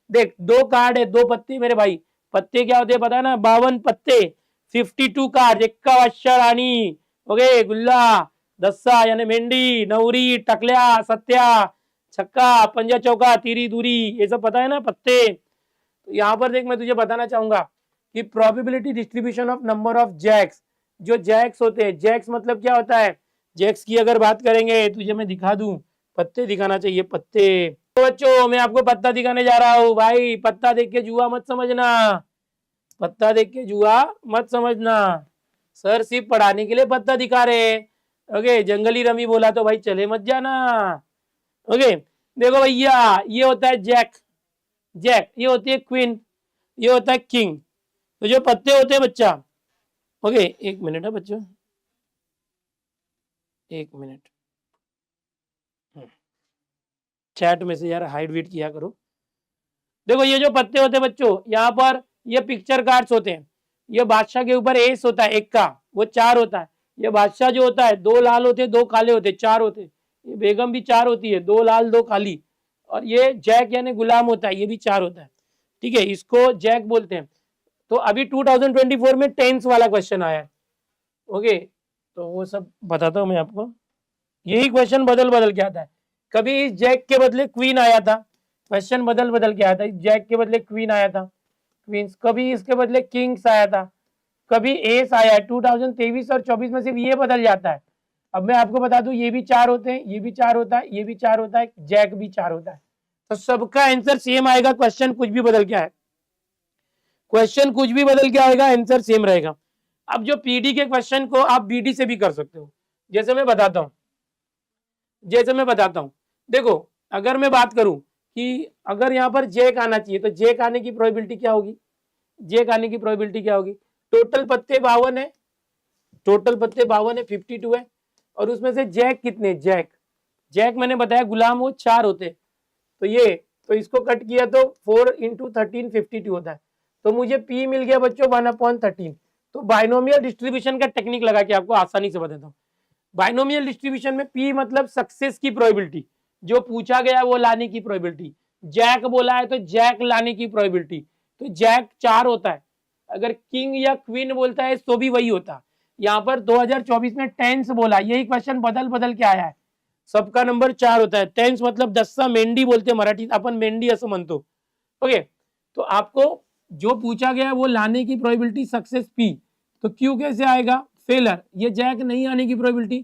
देख 2 कार्ड है, 2 पत्ते मेरे भाई, पत्ते क्या होते हैं पता है ना, 52 पत्ते, 52 कार्ड, एक्का वाशा राणी, ओके, गुल्ला, दस्सा यानी मेंढी, नवरी, टकल्या, सत्या, छक्का, पंजा चौका, तीरी दूरी, ये सब पता है ना पत्ते। तो यहाँ पर देख मैं तुझे बताना चाहूंगा कि probability distribution of number of jacks, जो जैक्स होते हैं, जैक्स मतलब क्या होता है, जैक्स की अगर बात करेंगे तुझे मैं दिखा दूं, पत्ते दिखाना चाहिए, पत्ते। तो बच्चों मैं आपको पत्ता दिखाने जा रहा हूँ भाई, पत्ता देख के जुआ मत समझना, पत्ता देख के जुआ मत समझना, सर सिर्फ पढ़ाने के लिए पत्ता दिखा रहे। ओके, जंगली रमी बोला तो भाई चले मत जाना। ओके, देखो भैया ये होता है जैक, जैक, ये होती है क्वीन, ये होता है किंग। तो जो पत्ते होते हैं बच्चा, ओके एक मिनट है बच्चों, एक मिनट, चैट में से यार हाइड वीट किया करो। देखो ये जो पत्ते होते हैं बच्चों, यहाँ पर ये पिक्चर कार्ड्स होते हैं, ये बादशाह के ऊपर एस होता है, एक का वो 4 होता है, ये बादशाह जो होता है 2 लाल होते हैं 2 काले होते हैं 4 होते हैं, ये बेगम भी 4 होती है 2 लाल 2 काली, और ये जैक यानी गुलाम होता है, ये भी 4 होता है, ठीक है, इसको जैक बोलते हैं। तो अभी 2024 में टेंस वाला क्वेश्चन आया है, ओके, तो वो सब बताता हूँ मैं आपको। यही क्वेश्चन बदल बदल के आता है, कभी इस जैक के बदले क्वीन आया था, क्वेश्चन बदल बदल के आया था, जैक के बदले क्वीन आया था, क्वींस, कभी इसके बदले किंग्स आया था, कभी एस आया है। 2023 और 24 में सिर्फ ये बदल जाता है। अब मैं आपको बता दूं ये भी 4 होते हैं, ये भी 4 होता है, ये भी 4 होता है, जैक भी 4 होता है, तो सबका आंसर सेम आएगा, क्वेश्चन कुछ भी बदल के आए, क्वेश्चन कुछ भी बदल के आएगा, आंसर सेम रहेगा। अब जो पीडी के क्वेश्चन को आप बीडी से भी कर सकते हो, जैसे मैं बताता हूँ, जैसे मैं बताता हूँ, देखो अगर मैं बात करूं कि अगर यहाँ पर जैक आना चाहिए तो जैक आने की प्रोबेबिलिटी क्या होगी, जैक आने की प्रोबेबिलिटी क्या होगी, टोटल पत्ते 52 है, टोटल पत्ते 52 है, 52 है, और उसमें से जैक कितने, जैक, जैक मैंने बताया गुलाम वो 4 होते, तो ये, तो इसको कट किया तो 4 × 13 52 होता है, तो मुझे पी मिल गया बच्चों 1/13। तो बाइनोमियल डिस्ट्रीब्यूशन का टेक्निक लगा के आपको आसानी से बताता हूँ। बाइनोमियल डिस्ट्रीब्यूशन में पी मतलब सक्सेस की प्रोबेबिलिटी, जो पूछा गया वो लाने की प्रोबेबिलिटी, जैक बोला है तो जैक लाने की प्रोबेबिलिटी, तो जैक 4 होता है, अगर किंग या क्वीन बोलता है तो भी वही होता। यहाँ पर 2024 में टेंस बोला, यही क्वेश्चन बदल बदल के आया है, सबका नंबर 4 होता है, टेंस मतलब दस्सा मेंढी बोलते मराठीत अपन, मेंढी असं म्हणतो। ओके, तो आपको जो पूछा गया वो लाने की प्रोबेबिलिटी सक्सेस पी, तो क्यू कैसे आएगा, फेलर, ये जैक नहीं आने की प्रोबेबिलिटी,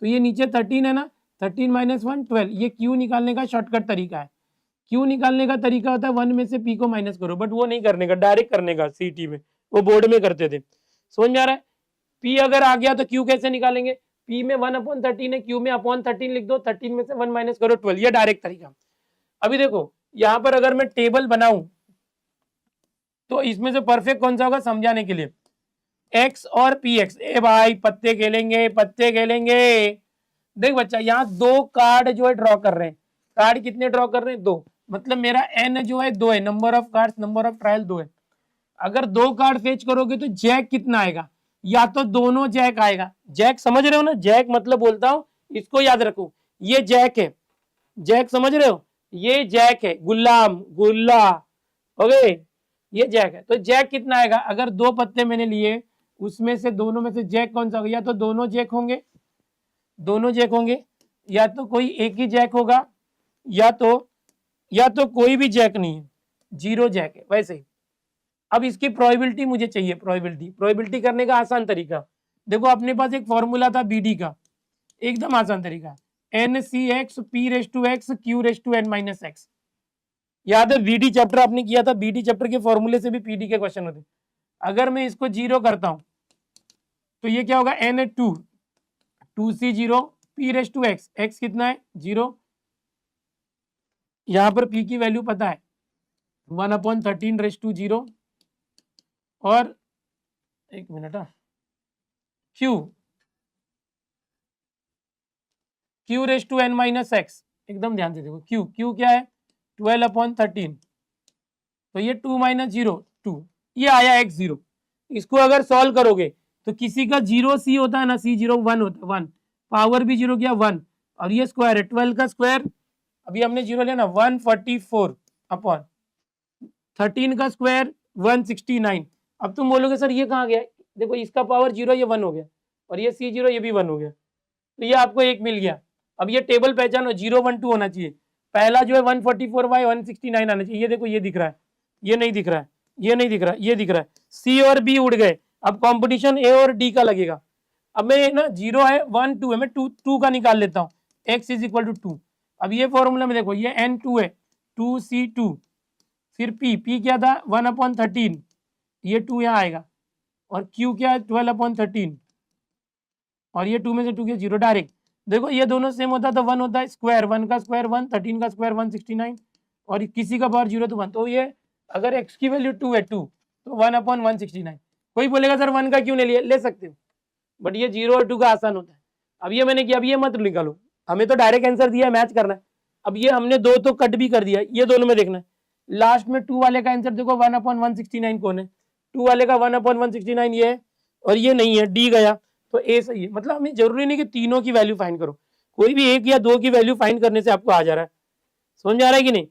तो ये नीचे 13 है ना, 13 - 1 12, ये क्यू निकालने का शॉर्टकट तरीका है, क्यू निकालने का तरीका होता है 1 में से पी को माइनस करो, बट वो नहीं करने का, डायरेक्ट करने का, सीटी में वो बोर्ड में करते थे, समझ में आ रहा है। पी अगर आ गया तो क्यू कैसे निकालेंगे, पी में 1/13 है, क्यू में अपॉन 13 लिख दो, 13 में से 1 माइनस करो 12, ये डायरेक्ट तरीका। अभी देखो यहाँ पर अगर मैं टेबल बनाऊं तो इसमें से परफेक्ट कौन सा होगा समझाने के लिए, एक्स और पी एक्स, ए भाई पत्ते खेलेंगे, पत्ते खेलेंगे। देख बच्चा यहाँ 2 कार्ड जो है ड्रॉ कर रहे हैं, कार्ड कितने ड्रॉ कर रहे हैं, 2, मतलब मेरा एन जो है 2 है, number of cards, number of trial 2 है। अगर 2 कार्ड फेच करोगे तो जैक कितना आएगा, या तो दोनों जैक आएगा, जैक समझ रहे हो ना, जैक मतलब बोलता हूं इसको याद रखो, ये जैक है, जैक समझ रहे हो, ये जैक है, गुलाम गुल्ला, ओके, ये जैक है, तो जैक कितना आएगा, अगर 2 पत्ते मैंने लिए उसमें से दोनों में से जैक कौन सा होगा, या तो दोनों जैक होंगे, दोनों जैक होंगे, या तो कोई एक ही जैक होगा, या तो कोई भी जैक नहीं है, 0 जैक है, वैसे ही। अब इसकी प्रोबेबिलिटी मुझे चाहिए, प्रोबेबिलिटी करने का आसान तरीका, देखो अपने पास एक फॉर्मूला था बीडी का, एकदम आसान तरीका, NCX P⁻X Q⁻n-x, याद है बीडी चैप्टर आपने किया था, बीडी चैप्टर के फॉर्मूले से भी पीडी के क्वेश्चन होते। अगर मैं इसको 0 करता हूं तो ये क्या होगा, N2 2C0 P⁻x, x कितना है 0, यहां पर p की वैल्यू पता है 1/13 और एक मिनट Q⁻n-x, एकदम ध्यान से देखो, Q क्या है 12/13, तो ये 2 - 0 2, ये आया x0, इसको अगर सॉल्व करोगे तो किसी का 0 c होता है ना, C0 1 होता है 1, पावर भी 0 किया 1, और ये स्क्वायर है 12 का स्क्वायर, अभी हमने 0 लिया ना 144 अपॉन 13 का स्क्वायर 169। अब तुम बोलोगे सर ये कहाँ गया, देखो इसका पावर 0, ये 1 हो गया, और ये C0 ये भी 1 हो गया, तो ये आपको एक मिल गया। अब ये टेबल पहचानो, 0 1 2 होना चाहिए। पहला जो है 144/169 आना चाहिए। ये देखो ये दिख रहा है, ये नहीं दिख रहा है, ये नहीं दिख रहा है, ये दिख रहा है। सी और बी उड़ गए, अब कंपटीशन ए और डी का लगेगा। अब मैं ना 0 है 1 2 है, मैं 2 का निकाल लेता हूँ, x इज इक्वल टू 2। अब ये फॉर्मूला में देखो ये n2 है, 2C2, फिर p क्या था 1/13, ये 2 यहाँ आएगा, और q क्या है 12/13, और ये 2 में से 2 के 0 डायरेक्ट। देखो ये दोनों सेम होता है तो 1 होता है, स्क्वायर 1 का स्क्वायर 1, 13 का स्क्वायर 169, और किसी का पावर 0 तो 1, तो ये अगर x की वैल्यू 2 है 2 तो 1/169। कोई बोलेगा सर 1 का क्यों नहीं लिया, ले सकते हो, बट ये 0 और 2 का आसान होता है। अब ये मैंने किया, अब ये मत निकालो, हमें तो डायरेक्ट आंसर दिया है, मैच करना है। अब ये हमने 2 तो कट भी कर दिया, ये दोनों में देखना है। लास्ट में 2 वाले का आंसर देखो 1/169 कौन है, 2 वाले का 1/169 ये है, और ये नहीं है, डी गया, तो ए सही है। मतलब हमें जरूरी नहीं कि तीनों की वैल्यू फाइंड करो, कोई भी एक या दो की वैल्यू फाइंड करने से आपको आ जा रहा है। समझ आ रहा है कि नहीं।